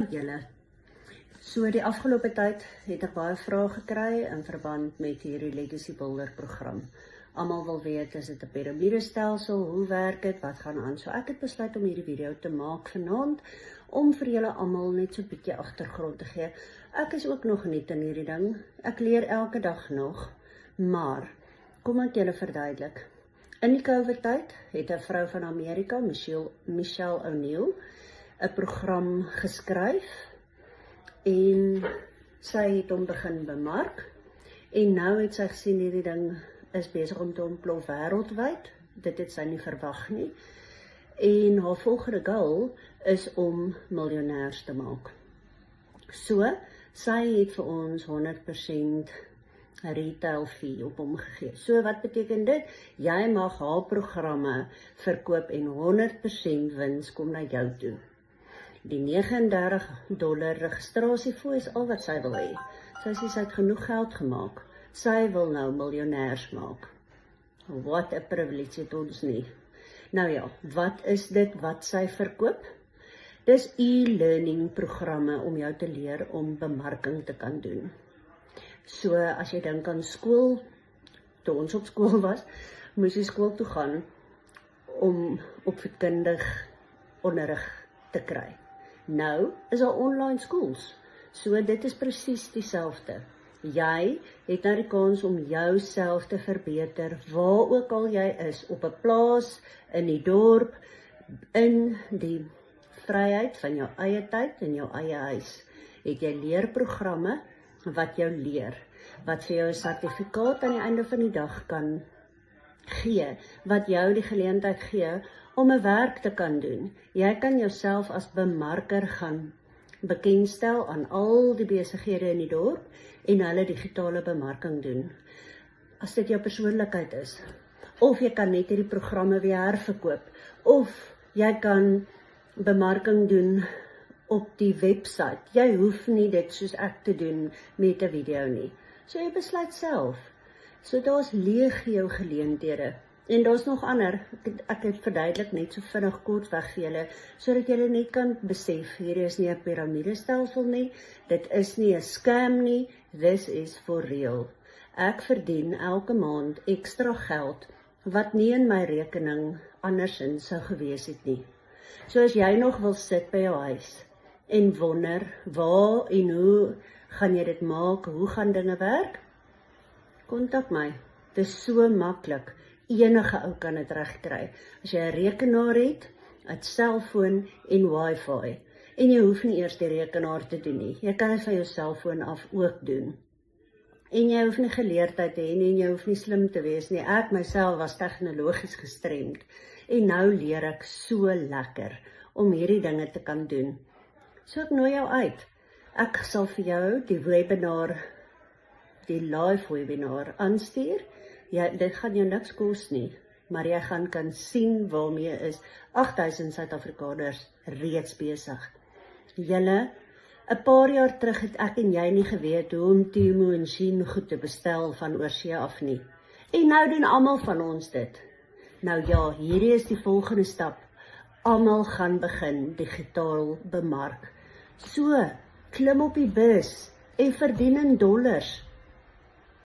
Julle. So die afgelope tyd het ek baie vrae gekry in verband met hierdie Legacy Builder program. Almal wil weet, is dit 'n piramidestelsel, hoe werk dit, wat gaan aan? So ek het besluit om hierdie video te maak vanaand, om vir julle almal net so 'n bietjie agtergrond te gee. Ek is ook nog nuut in hierdie ding, ek leer elke dag nog, maar kom ek julle verduidelik. In die COVID tyd het 'n vrou van Amerika, Michelle O'Neill, 'n program geskryf en sy het hom begin bemark en nou het sy gesien hierdie ding is besig om te ontplof wêreldwyd. Dit het sy nie verwag nie. En haar volgende goal is om miljonêers te maak. So, sy het vir ons 100% retail fee op hom gegee. So wat beteken dit? Jy mag haar programme verkoop en 100% wins kom na jou toe. Die $39 registrasiefooi is al wat sy wil hê. Sy sê sy het genoeg geld gemaak. Sy wil nou miljonêers maak. Wat 'n privilege het ons nie. Nou ja, wat is dit wat sy verkoop? Dis e-learning programme om jou te leer om bemarking te kan doen. So as jy dink aan skool, toe ons op skool was, moes jy skool toe gaan om opvoedkundig onderrig te kry. Nou is daar online schools, so dit is presies dieselfde. Jy het nou die kans om jouself te verbeter, waar ook al jy is, op 'n plaas, in die dorp, in die vryheid van jou eie tyd, in jou eie huis. Het jy leerprogramme wat jou leer, wat vir jou 'n sertifikaat aan die einde van die dag kan gee, wat jou die geleentheid gee om 'n werk te kan doen. Jy kan jouself as bemarker gaan bekendstel aan al die besighede in die dorp en hulle digitale bemarking doen. As dit jou persoonlikheid is, of jy kan net hierdie programme weer herverkoop, of jy kan bemarking doen op die website. Jy hoef nie dit soos ek te doen met 'n video nie. So jy besluit self. So daar's legio geleenthede. En daar's nog ander, ek het verduidelik net so vinnig kortweg vir julle, sodat julle net kan besef, hier is nie 'n piramidestelsel nie, dit is nie 'n scam nie, this is for real. Ek verdien elke maand ekstra geld, wat nie in my rekening andersins sou gewees het nie. So as jy nog wil sit by jou huis, en wonder, waar en hoe gaan jy dit maak, hoe gaan dinge werk? Kontak my, dit is so maklik. Enige ou kan dit regkry. As jy 'n rekenaar het, 'n selfoon en wifi, en jy hoef nie eers die rekenaar te doen nie. Jy kan dit van jou selfoon af ook doen. En jy hoef nie geleerdheid te hê nie, en jy hoef nie slim te wees nie. Ek myself was tegnologies gestremd, en nou leer ek so lekker om hierdie dinge te kan doen. So ek nooi jou uit. Ek sal vir jou die webinar, die live webinar aanstuur. Ja, dit gaan jou niks kos nie, maar jy gaan kan sien waarmee is 8000 Suid-Afrikaners reeds besig. Julle, 'n paar jaar terug het ek en jy nie geweet hoe om Temu en Shein goed te bestel van oorsee af nie. En nou doen almal van ons dit. Nou ja, hierdie is die volgende stap. Almal gaan begin digitaal bemark. So, klim op die bus en verdien in dollars.